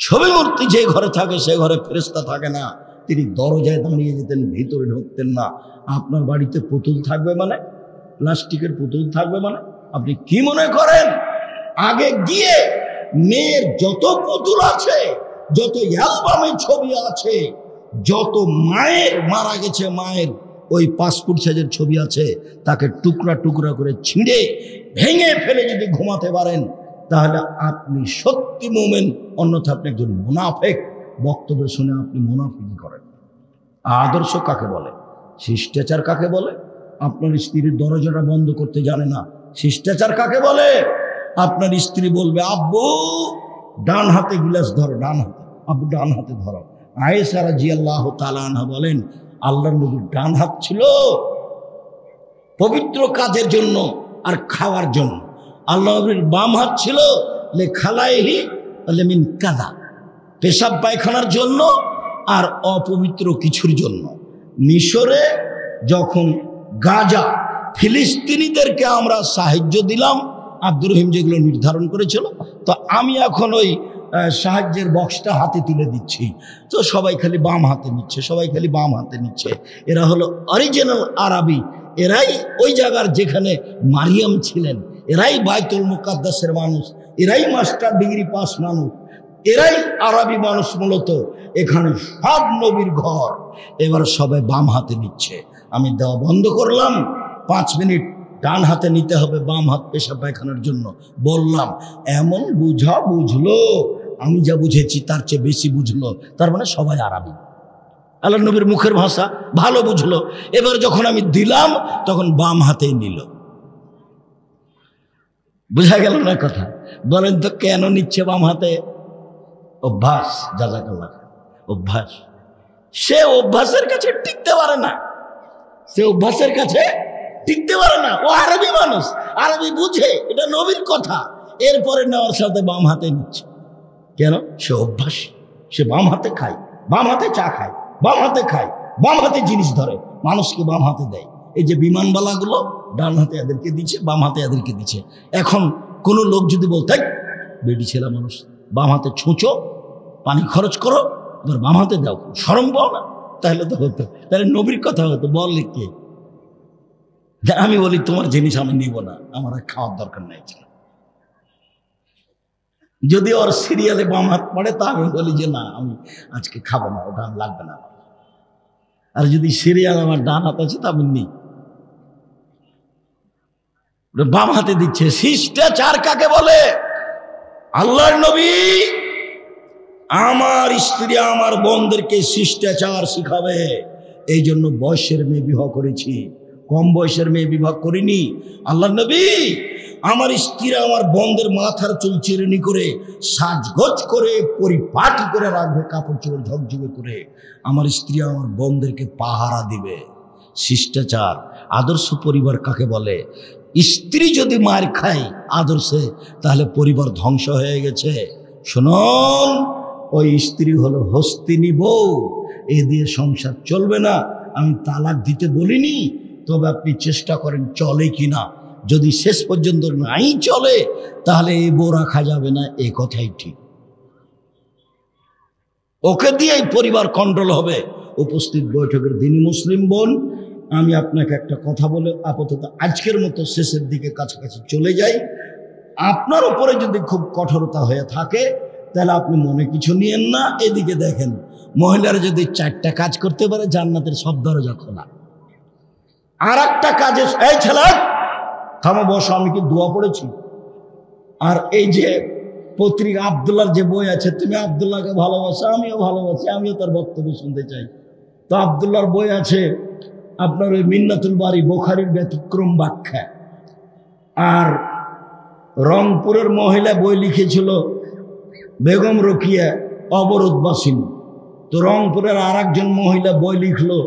ছবি মূর্তি যে ঘরে থাকে সে ঘরে ফেরেশতা থাকে না, তিনি দরজায় দাঁড়িয়ে যেতেন, ভিতরে ঢুকতেন না। আপনার বাড়িতে পুতুল থাকবে মানে, প্লাস্টিকের পুতুল থাকবে মানে, আপনি কি মনে করেন? আগে গিয়ে মেয়ের যত পুতুল আছে, যত অ্যালবামে ছবি আছে, যত মায়ের মারা গেছে মায়ের ওই পাসপোর্ট সাইজের ছবি আছে, তাকে টুকরা টুকরা করে ছিঁড়ে ভেঙে ফেলে যদি ঘুমাতে পারেন, তাহলে আপনি সত্যি মুমিন, অন্যথা আপনি একজন মুনাফিক। বক্তব্য শুনে আপনি মুনাফিকি করেন। আদর্শ কাকে বলে? শিষ্টাচার কাকে বলে? আপনার স্ত্রীর দরজাটা বন্ধ করতে জানে না, শিষ্টাচার কাকে বলে? আপনার স্ত্রী বলবে, আব্বু ডান হাতে গিলাস ধরো, ডান হাতে, আব্বু ডান হাতে ধরো। আয়েশা রাদিয়াল্লাহু তাআলা আনহা বলেন, আল্লাহর নবীর ডান হাত ছিল পবিত্র কাজের জন্য আর খাওয়ার জন্য, আল্লাহর নবীর বাম হাত ছিল লেখালাইহি মিন কাযা, পেশাব পায়খানার জন্য আর অপবিত্র কিছুর জন্য। মিশরে যখন গাজা ফিলিস্তিনিদেরকে আমরা সাহায্য দিলাম, আব্দুর রহিম যেগুলো নির্ধারণ করেছিল, তো আমি এখন ওই সাহায্যের বক্সটা হাতে তুলে দিচ্ছি, তো সবাই খালি বাম হাতে নিচ্ছে, সবাই খালি বাম হাতে নিচ্ছে। এরা হলো অরিজিনাল আরবি, এরাই ওই জায়গার যেখানে মারিয়াম ছিলেন, এরাই বাইতুল মুকাদ্দাসের মানুষ, এরাই মাস্টার ডিগ্রি পাস মানুষ, এরাই আরবি মানুষ মূলত। এখানে সব নবীর ঘর। এবার সবাই বাম হাতে নিচ্ছে। আমি দেওয়া বন্ধ করলাম, 5 মিনিট ডান হাতে নিতে হবে, বাম হাত পেশাব পায়খানার জন্য বললাম। এমন বুঝলো, আমি যা বুঝেছি তার চেয়ে বেশি বুঝলো। তার মানে সবাই আরবি, আল্লাহর নবীর মুখের ভাষা ভালো বুঝলো। এবার যখন আমি দিলাম তখন বাম হাতেই নিল। বুঝা গেল না কথা? বলেন তো কেন নিচ্ছে বাম হাতে? অভ্যাস। জাযাকাল্লাহ, অভ্যাস। সে অভ্যাসের কাছে টিকতে পারে না, সে অভ্যাসের কাছে টিকতে পারে না। ও আরবি মানুষ, আরবি বুঝে, এটা নবীর কথা। এরপরে নেওয়ার সাথে বাম হাতে নিচ্ছে কেন? সে অভ্যাস। সে বাম হাতে খায়, বাম হাতে চা খায়, বাম হাতে খায়, বাম হাতে জিনিস ধরে, মানুষকে বাম হাতে দেয়। এই যে বিমানবালাগুলো ডান হাতে এদেরকে দিচ্ছে, বাম হাতে এদেরকে দিচ্ছে। এখন কোনো লোক যদি বলতে, বেটি ছেলে মানুষ, বাম হাতে ছুঁচো, পানি খরচ করো, এবার বাম হাতে দাও, শরম পাও না? তাহলে তো হতো, তাহলে নবীর কথা হতো। বললে কে? আমি বলি তোমার জিনিস আমি নিব না, আমার আর খাওয়ার দরকার নেই। যদি ওর সিরিয়ালে বাম হাত পড়ে তা আমি বলি যে না, আমি আজকে খাবো না, ওটা লাগবে না। আর যদি সিরিয়াল আমার ডান হাত আছে তা আমি নিই। বাম হাতে দিচ্ছে। শিষ্টাচার কাকে বলে? আল্লাহর নবী আমার স্ত্রী আমার বোনদেরকে শিষ্টাচার শিখাবে, এই জন্য বয়সের মেয়ে বিবাহ করেছি, কম বয়সের মেয়ে বিবাহ করিনি। আল্লাহর নবী আমার স্ত্রী আমার বোনদের মাথার চুল চিরুনি করে, সাজগোজ করে, পরিপাটি করে রাখবে, কাপড় চোপড় ঝকঝকে করে। আমার স্ত্রী আমার বোনদেরকে পাহারা দিবে। শিষ্টাচার। আদর্শ পরিবার কাকে বলে? স্ত্রী যদি মার খায় আদর্শে, তাহলে পরিবার ধ্বংস হয়ে গেছে। শুনুন, ওই স্ত্রী হলো হস্তিনী বউ, এ দিয়ে সংসার চলবে না। আমি তালাক দিতে বলিনি, তবে আপনি চেষ্টা করেন চলে কিনা। যদি শেষ পর্যন্ত নাই চলে, তাহলে এই বউ রাখা যাবে না, এ কথাই ঠিক। ওকে দিয়েই পরিবার কন্ট্রোল হবে। উপস্থিত বৈঠকের দিনই মুসলিম বোন, আমি আপনাকে একটা কথা বলে আপাতত আজকের মতো শেষের দিকে কাছাকাছি চলে যাই। আপনার উপরে যদি খুব কঠোরতা হয়ে থাকে, তাহলে আপনি মনে কিছু নিয়েন না। এদিকে দেখেন, মহিলারা যদি 4টা কাজ করতে পারে, জান্নাতের সব দরজা খোলা। আর একটা কাজে, এই ছেলে থামো, বসো, আমি কি দোয়া পড়েছি? আর এই যে পত্রিকা আব্দুল্লাহর যে বই আছে, তুমি আব্দুল্লাহকে ভালোবাসো, আমিও ভালোবাসি, আমিও তার বক্তব্য শুনতে চাই। তো আব্দুল্লাহর বই আছে আপনার ওই মিন্নাতুল বারি, বুখারীর ব্যতিক্রম ব্যাখ্যা। আর রংপুরের মহিলা বই লিখেছিল বেগম রোকিয়া, অবরোধবাসিনী। তো রংপুরের আর একজন মহিলা বই লিখলো,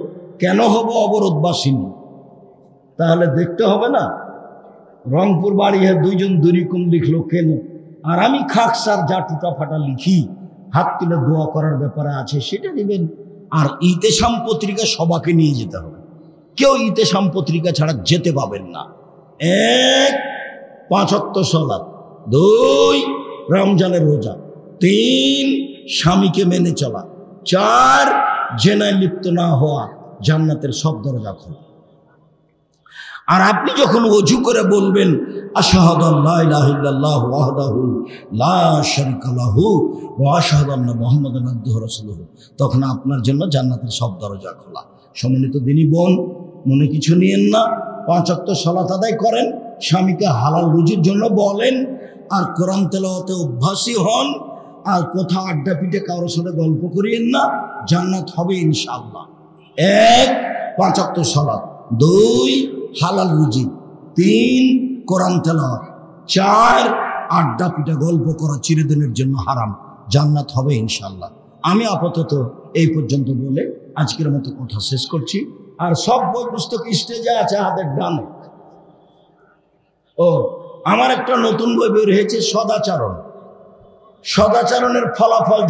কেন হব অবরোধবাসিনী? তাহলে দেখতে হবে না, রংপুর বাড়ি দুইজন দুরিকুম লিখলো কেন? আর আমি খাকসার যা টুটা ফাটা লিখি, হাত তুলে দোয়া করার ব্যাপারে আছে, সেটা নেবেন। আর ইতেশাম পত্রিকা সবাকে নিয়ে যেতে হবে, কেউ ইতেশাম পত্রিকা ছাড়া যেতে পাবেন না। 1 5 ওয়াক্ত সালাত, 2 রমজানের রোজা, 3 স্বামীকে মেনে চলা। 4 জেনায় লিপ্ত না হওয়া, জান্নাতের সব দরজা খোলা। আর আপনি যখন ওযু করে বলবেন আশহাদু আল্লা ইলাহা ইল্লাল্লাহু ওয়াহদাহু লা শারীকা লাহু ওয়া আশহাদু আন্না মুহাম্মাদান আবদুহু ওয়া রাসূলুহু, তখন আপনার জন্য জান্নাতের সব দরজা খোলা। সম্মানিত দিনী বোন, মনে কিছু নিয়েন না। 5 ওয়াক্ত সালাত আদায় করেন, স্বামীকে হালাল রুজির জন্য বলেন, আর কোরআন তেলাওয়াতে অভ্যাসী হন, আর কোথাও আড্ডা পিটে কারোর সাথে গল্প করিয়েন না। জান্নাত হবে ইনশাআল্লাহ। 1 5 ওয়াক্ত সালাত, 2 হালাল রুজি, 3 কোরআন তেলাওয়াত, 4 আড্ডা পিটা গল্প করা চিরদিনের জন্য হারাম। জান্নাত হবে ইনশাআল্লাহ। আমি আপাতত এই পর্যন্ত বলে আজকের মতো কথা শেষ করছি। আর সব বই পুস্তক স্টেজে আছে হাতের ডানে। ও আমার একটা নতুন বই বের হয়েছে, সদাচরণ। সদাচরণের ফলাফল